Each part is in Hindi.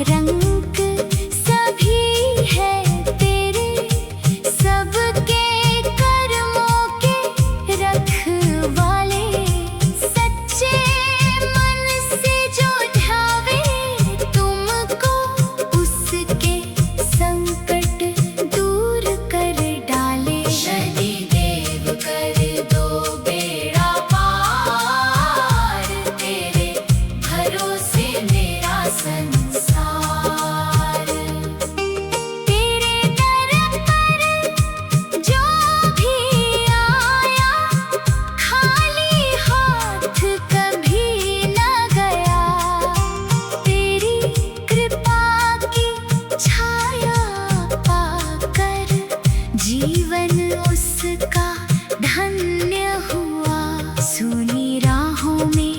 रंग सभी है तेरे, सबके कर्मों के रखवाले। सच्चे मन से जो ध्यावे तुमको, उसके संकट दूर कर डाले। शनि देव कर दो बेड़ा पार, तेरे भरोसे मेरा संसार। तेरे दर पर जो भी आया, खाली हाथ कभी न गया। तेरी कृपा की छाया पाकर जीवन उसका धन्य हुआ। सूनी राहों में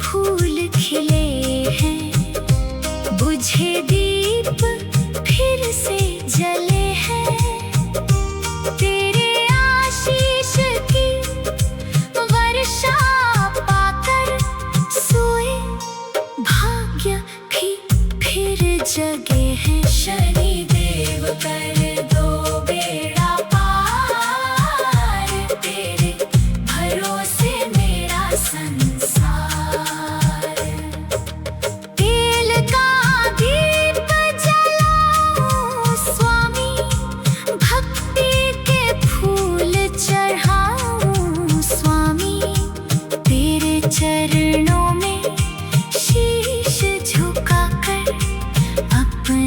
फूल खिले हैं, बुझे दीप फिर से जले हैं। तेरे आशीष की वर्षा पाकर सोए भाग्य भी फिर जगे हैं। शनि देव कर दो बेड़ा पार, तेरे भरोसे मेरा संसार। तेल का दीप जलाऊं स्वामी, भक्ति के फूल चढ़ाऊं स्वामी। तेरे चरणों में शीश झुकाकर अपना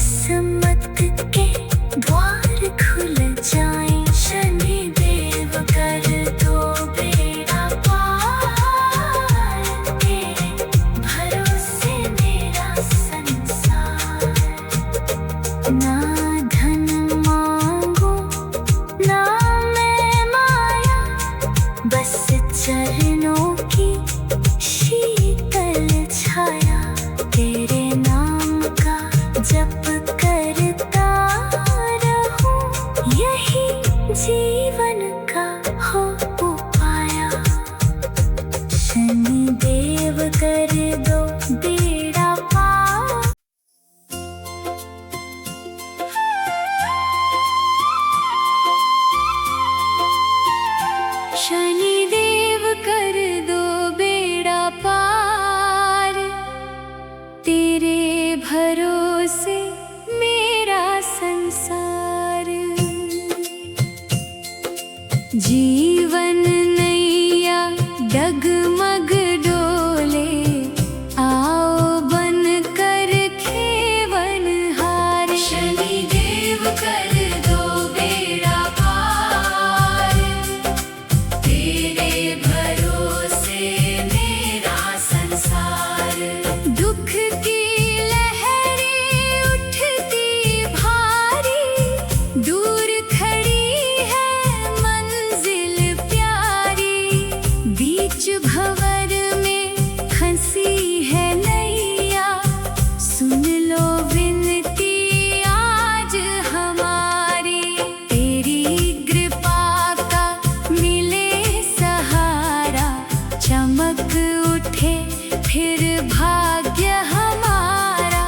किस्मत के द्वार खुल जाएं। शनि देव कर दो बेड़ा पार, तेरे भरोसे मेरा संसार। ना धन मांगो ना मैं माया, बस चरणों की शीतल छाया। तेरे नाम का जप करता रहूं, यही जीवन का हो उपाया। शनि देव कर दो बेड़ा पार। शनि देव कर दो बेड़ा पार, तेरे भरोसे मेरा संसार। जीवन नैया डगमग डोले, आओ बन कर खेवनहार। शनि देव कर दो बेड़ा पार, तेरे भरोसे मेरा संसार। दुख की लहरें उठती भारी, दूर खड़ी है मंजिल प्यारी। बीच भंवर में फंसी है नैया, सुन लो विनती आज हमारी। तेरी कृपा का मिले सहारा, चमक उठे फिर भाग्य हमारा।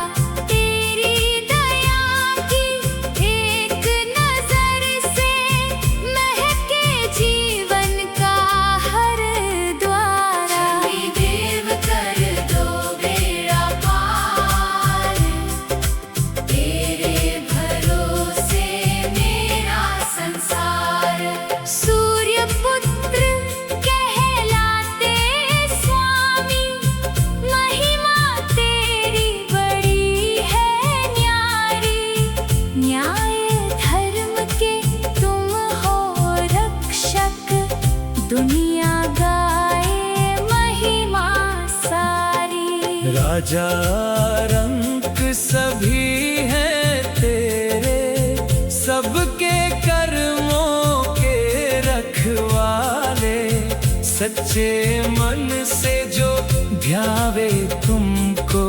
तेरी दया की एक नजर से महके जीवन का हर द्वारा। शनि देव कर दो बेड़ा पार, तेरे भरोसे मेरा संसार। सूर्य पुत्र कहलाते स्वामी, महिमा तेरी बड़ी है न्यारी। न्याय धर्म के तुम हो रक्षक, दुनिया गाए महिमा सारी। राजा रंक सभी हैं तेरे, सबके कर्मों के रखवाले। सच्चे मन से जो ध्यावे तुमको,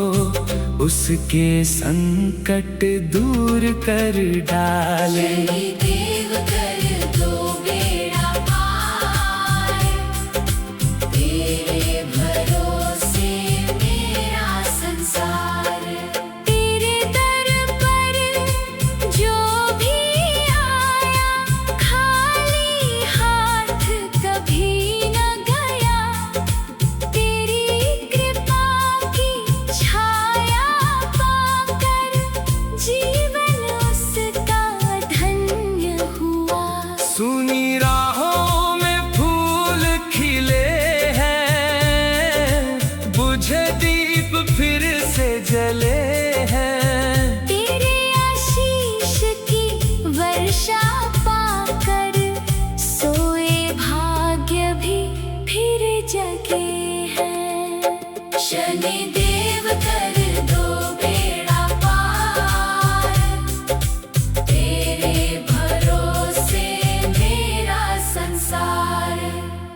उसके संकट दूर कर डाले। शनि देव कर दो बेड़ा पार, तेरे भरोसे मेरा संसार। तेरे दर पर जो भी आया, खाली हाथ कभी न गया। तेरी कृपा की छाया पाकर जीवन उसका धन्य हुआ। सुनी राहों में फूल खिले हैं, बुझे दीप फिर से जले हैं। तेरे आशीष की वर्षा पाकर सोए भाग्य भी फिर जगे हैं। शनि देव कर दो बेड़ा पार, तेरे भरोसे मेरा संसार।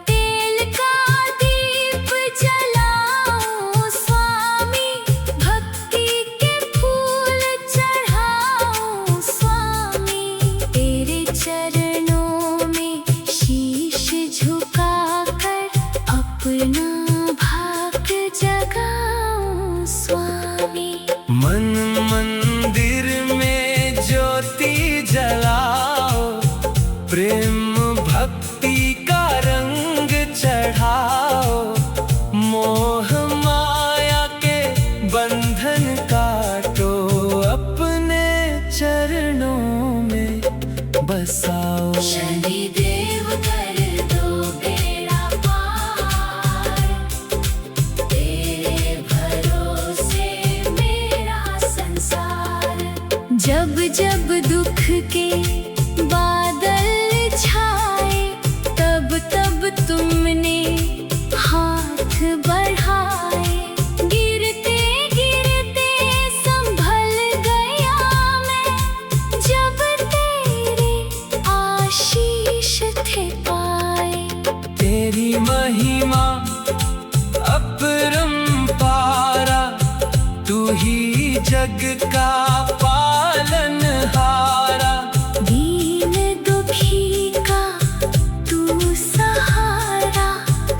तेल का दीप जलाओ स्वामी, भक्ति के फूल चढ़ाओ स्वामी। तेरे चरणों में शीश झुकाकर अपना भाग जगाओ स्वामी। मन मंदिर में ज्योति जलाओ, प्रेम भक्ति का रंग चढ़ाओ। मोह माया के बंधन काटो, अपने चरणों में बसाओ। शनि देव कर दो बेड़ा पार, तेरे भरोसे मेरा संसार। जब जब दुख के बादल छाए, तब तब तुमने हाथ बढ़ाए। गिरते गिरते संभल गया मैं, जब तेरे आशीष थे पाए। तेरी महिमा अपरंपारा, तू ही जग का पालनहारा। दीन दुखी का तू सहारा,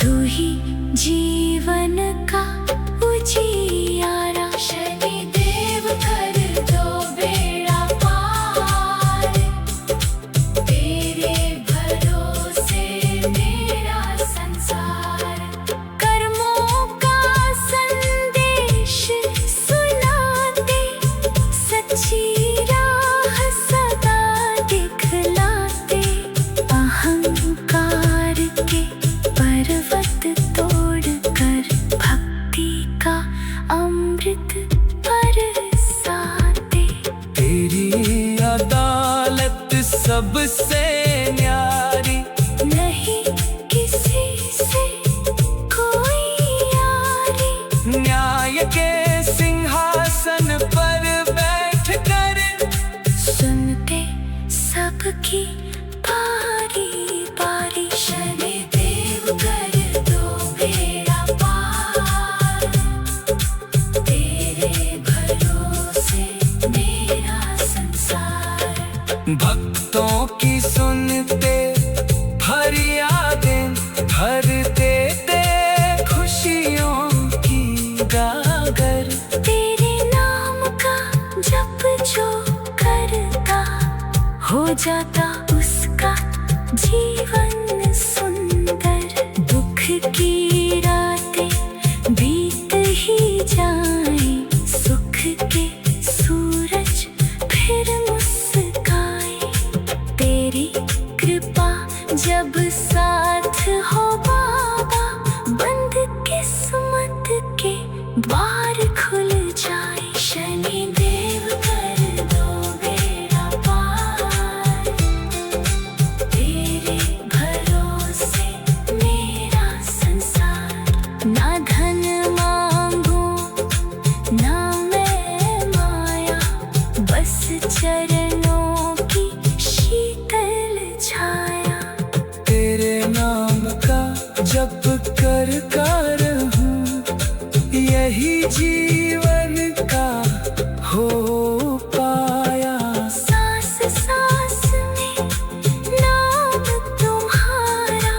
तू ही जीवन का उजियारा। शनिदेव कर दो बेड़ा पार, तेरे भरोसे मेरा संसार। कर्मों का संदेश सुनाते, सच्ची राह सदा दिखलाते। अहंकार के पर्वत तोड़कर भक्ति का अमृत बरसाते। तेरी अदालत सबसे न्यारी, नहीं किसी से कोई यारी। न्याय के सिंहासन पर बैठकर सुनते सबकी बारी बारी। शनिदेव कर दो बेड़ा पार, तेरे भरोसे मेरा संसार। भक्तों की सुनते फरियादें, भरते ते खुशियों की गागर। तेरे नाम का जप जो करता, हो जाता उसका जीवन सुंदर। दुख की रातें बीत ही जाए, सुख के सूरज फिर मुस्काए। तेरी कृपा जब साथ हो बाबा, बंद किस्मत के द्वार खुल जाए। शनिदेव कर दो बेड़ा पार, तेरे भरोसे मेरा संसार। ना धन मांगू ना मैं माया, बस चरणों की शीतल छाया। तेरे नाम का जप कर हूँ, यही जीवन का हो पाया। सांस सांस में नाम तुम्हारा,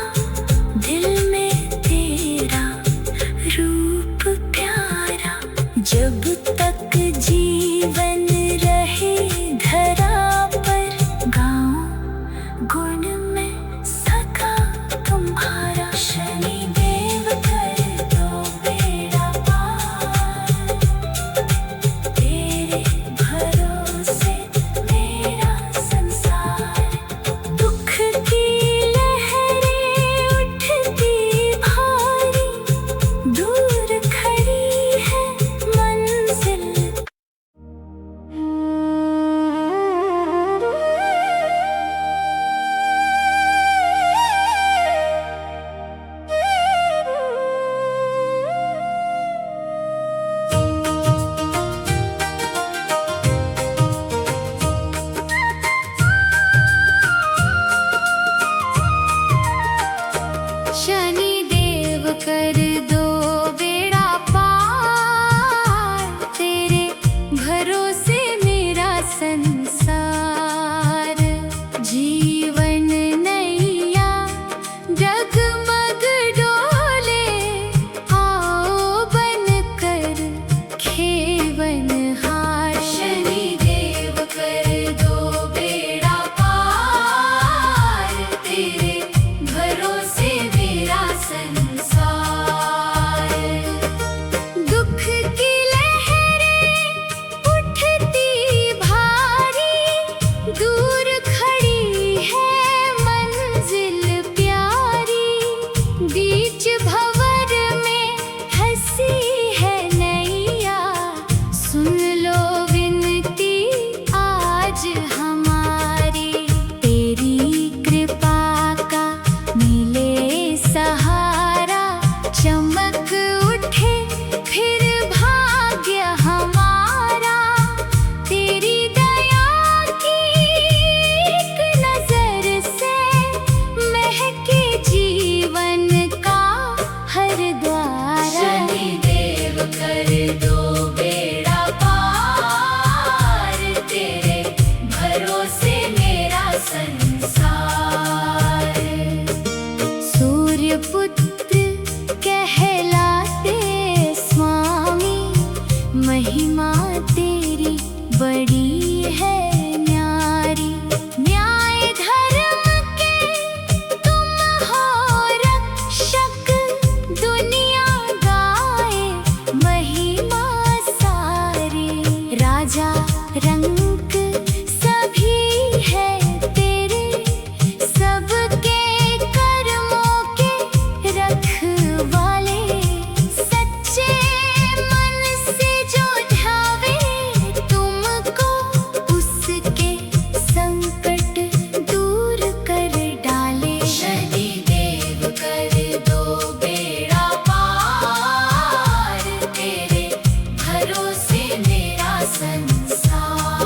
दिल में तेरा रूप प्यारा। जब तक जीवन रहे धरा पर, गाऊं गुण में सदा तुम्हारा। शनिदेव कर दो बेड़ा पार, तेरे भरोसे मेरा संसार। दुख की लहरें उठती भारी, दूर खड़ी है मंजिल। बड़ी है न्यारी। न्याय धर्म के तुम हो रक्षक, दुनिया गाए महिमा सारी। राजा रंक सभी है तेरे, सबके कर्मों के रखवाले। सच्चे मन से जो ध्यावे तुमको, उसके संकट दूर कर डाले। शनि देव कर दो बेड़ा पार, तेरे भरोसे मेरा संसार।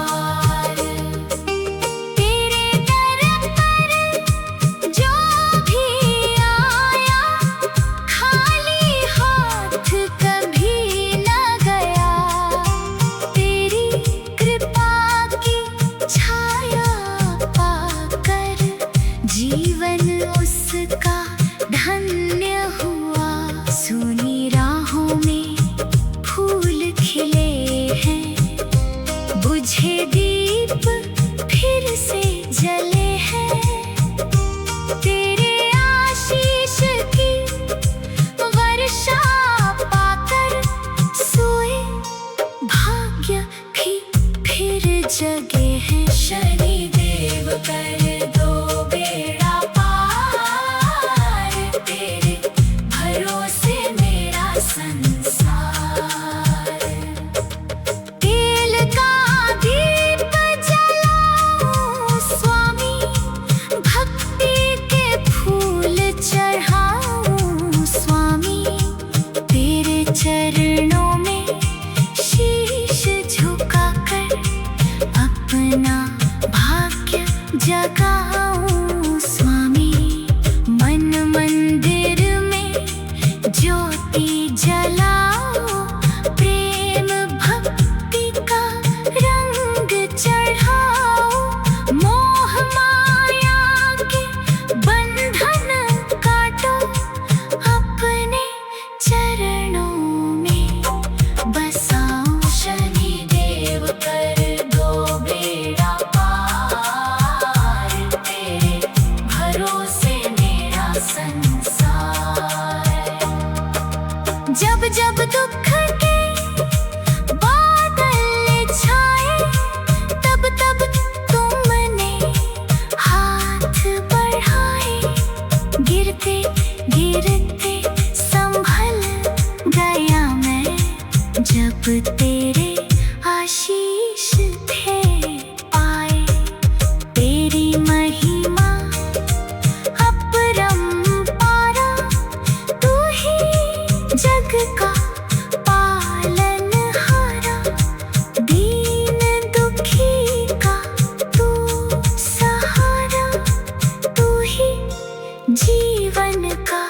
तेरे दर पर जो भी आया, खाली हाथ कभी न गया। तेरी कृपा की छाया पाकर, जीवन उसका धन्य हुआ। सुनी राहों में फूल खिले हैं, बुझे दीप फिर से जले हैं। तेरे आशीष की वर्षा पाकर, सोए भाग्य भी फिर जगे हैं। शनि देव कर दो बेड़ा पार, तेरे भरोसे मेरा संसार। तेल का दीप जलाऊं स्वामी, भक्ति के फूल चढ़ाऊं स्वामी। तेरे चरणों में शीश झुकाकर, अपना भाग्य जगाऊं स्वामी। मन मंदिर में ज्योति जलाओ, प्रेम भक्ति का रंग चढ़ाओ। मोह माया के बंधन काटो, अपने चरणों में बसाओ। शनि देव कर दो बेड़ा पार, तेरे भरोसे मेरा संसार। जब जब दुख के बादल छाए, तब तब तुमने हाथ बढ़ाए। गिरते गिरते संभल गया मैं, जब तेरे आशीष थे पाए। तेरी महिमा अपरंपारा, तू ही जग का पालनहारा। दीन दुखी का तू सहारा, तू ही जीवन का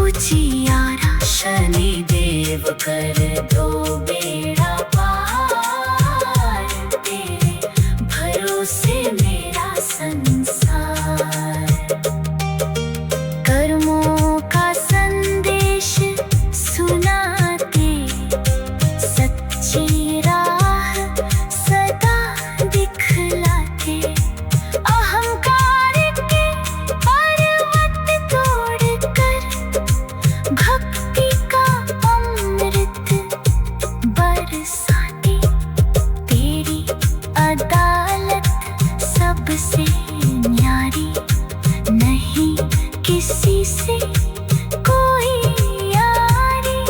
उजियारा। शनि देव कर दो बेड़ा पार, तेरे भरोसे मेरा संसार। कर्मों का संदेश सुनाते, सच्ची राह सदा दिखलाते। अहंकार के पर्वत तोड़कर, भक्ति का अमृत बरसाते। तेरी अदालत सबसे न्यारी, नहीं किसी से कोई यारी।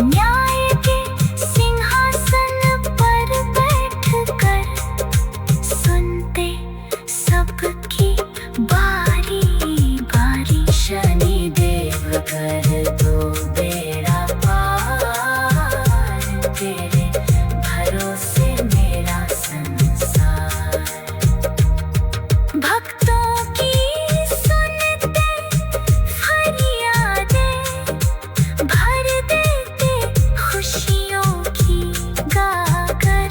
न्याय के सिंहासन पर बैठकर, सुनते सबकी बारी बारी। शनि देव कर दो बेड़ा पार, तेरे भरोसे मेरा संसार। भक्तों की सुनते फरियादें, भर देते खुशियों की गागर।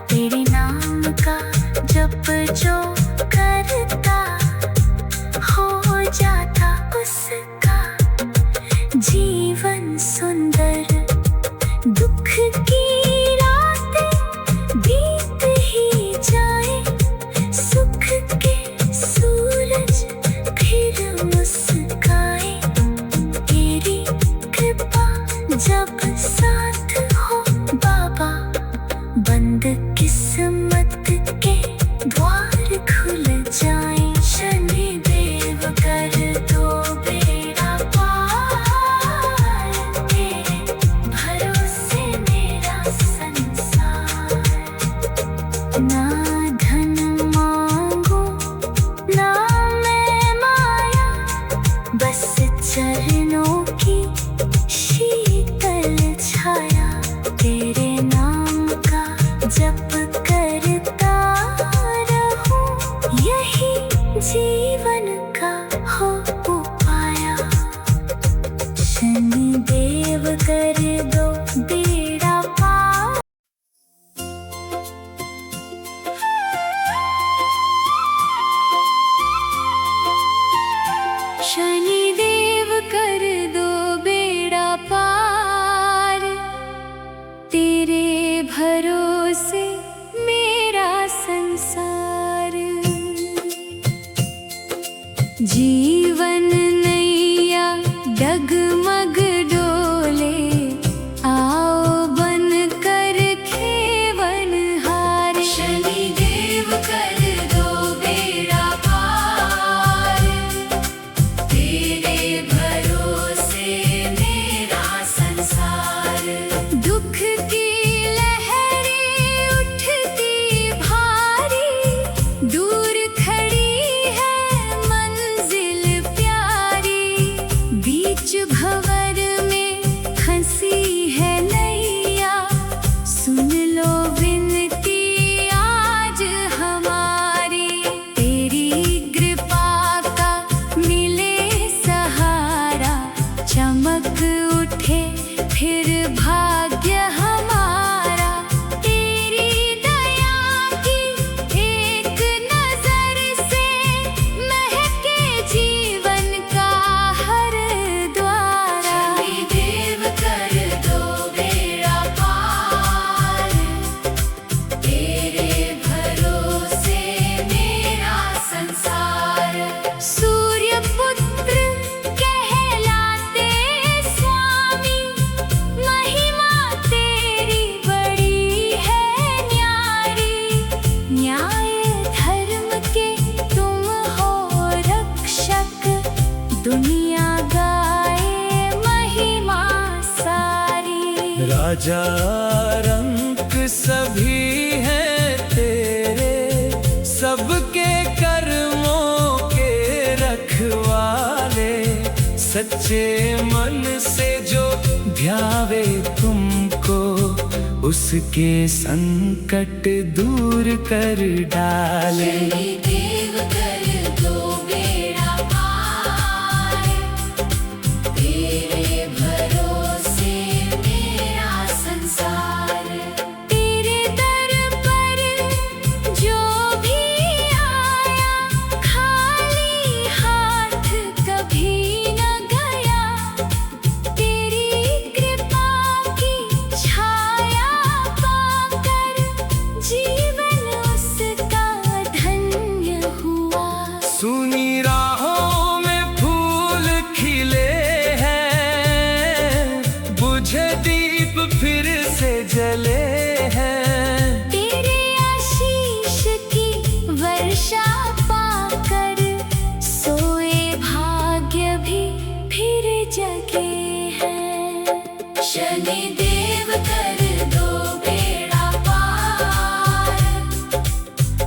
तेरे नाम का जप जो करता, हो जाता उसका जीवन सुंदर। दुख की रातें भी बंद किस्मत के द्वार खुल जाएं। शनि देव कर दो बेड़ा पार, तेरे भरोसे मेरा संसार। ना धन मांगू ना मैं माया, बस चरणों की शीतल छाया। तेरे नाम का जप करता रहूं, यही जीवन का हो उपाया। शनि देव कर दो बेड़ा पार। शनि देव कर दो बेड़ा पार, तेरे भरोसे मेरा संसार। जीवन नैया डगमग डोले, आओ बन कर खेवनहार। शनि देव कर दो बेड़ा पार, तेरे भरोसे मेरा संसार। दुख की लहरें उठती भारी, दूर खड़ी है मंजिल प्यारी। बीच भंवर में फंसी है नैया, सुन लो विनती आज हमारी। तेरी कृपा का मिले सहारा, चमक उठे फिर भाग्य हमारा। तेरी दया की एक नजर से महके जीवन का हर द्वारा। शनि देव कर दो बेड़ा पार, तेरे भरोसे मेरा संसार। सूर्य पुत्र कहलाते स्वामी, महिमा तेरी बड़ी है न्यारी। न्याय धर्म के तुम हो रक्षक, दुनिया गाए महिमा सारी। राजा रंक सभी हैं तेरे, सबके कर्मों के रखवाले। सच्चे मन से जो ध्यावे तुमको, उसके संकट दूर कर डाले। शनि देव कर दो बेड़ा पार, तेरे भरोसे मेरा संसार। तेरे दर पर जो भी आया, खाली हाथ कभी न गया। तेरी कृपा की छाया पाकर जीवन उसका धन्य हुआ। सुनी राहों में फूल खिले हैं, बुझे दीप फिर से जले हैं। तेरे आशीष की वर्षा पाकर सोए भाग्य भी फिर जगे हैं। शनि देव कर दो बेड़ा पार,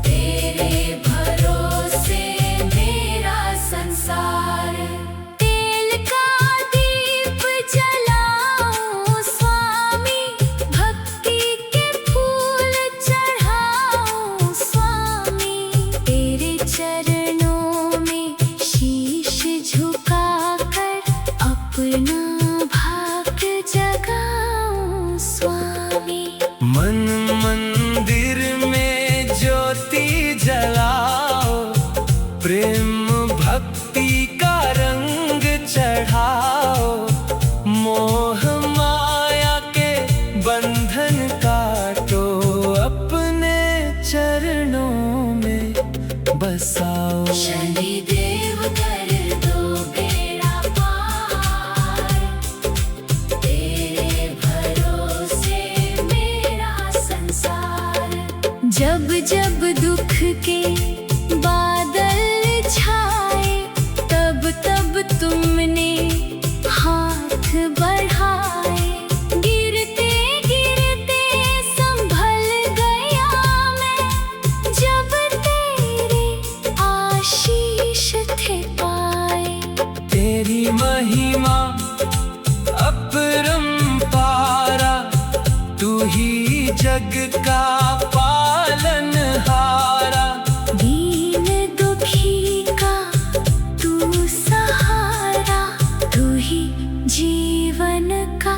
तेरे भरोसे मेरा संसार। तेल का दीप जलाऊं स्वामी, भक्ति के फूल चढ़ाऊं स्वामी। तेरे चरणों में शीश झुकाकर अपना भाग जगाऊं स्वामी। मन मंदिर में ज्योति जलाओ, प्रेम भक्ति का रंग चढ़ाओ। मोह माया के बंधन काटो, अपने चरणों में बसाओ। शनि देव कर दो बेड़ा पार, तेरे भरोसे मेरा संसार। जब दुख के बादल छाए, तब तब तुमने हाथ बढ़ाए। गिरते गिरते संभल गया मैं, जब तेरे आशीष थे पाए। तेरी महिमा अपरंपारा, तू ही जग का पालनहारा। दीन दुखी का तू सहारा, तू ही जीवन का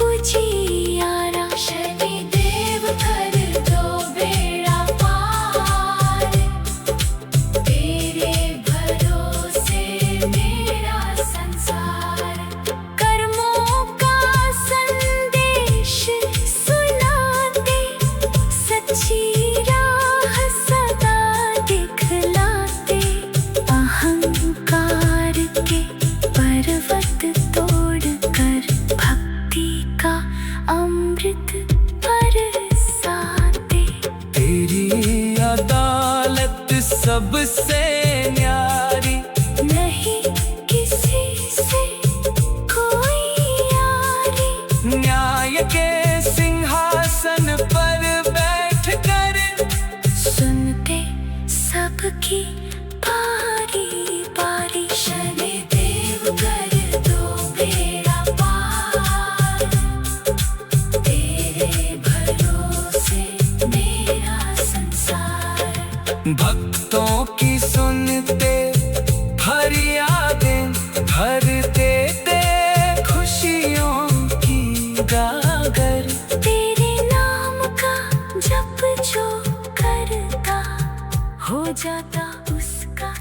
उजियारा। शनिदेव कर दो बेड़ा पार, तेरे भरोसे मेरा संसार। कर्मों का संदेश सुनाते, सच्ची राह सदा दिखलाते। अहंकार के पर्वत तोड़कर भक्ति का अमृत बरसाते। तेरी अदालत सबसे न्यारी, नहीं किसी से कोई यारी। न्याय के सिंहासन पर बैठकर सुनते सबकी बारी बारी। शनिदेव कर दो बेड़ा पार, तेरे भरोसे मेरा संसार। भक्तों की सुनते फरियादें, भरते ते खुशियों की गागर। तेरे नाम का जप जो करता, हो जाता उसका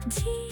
जी।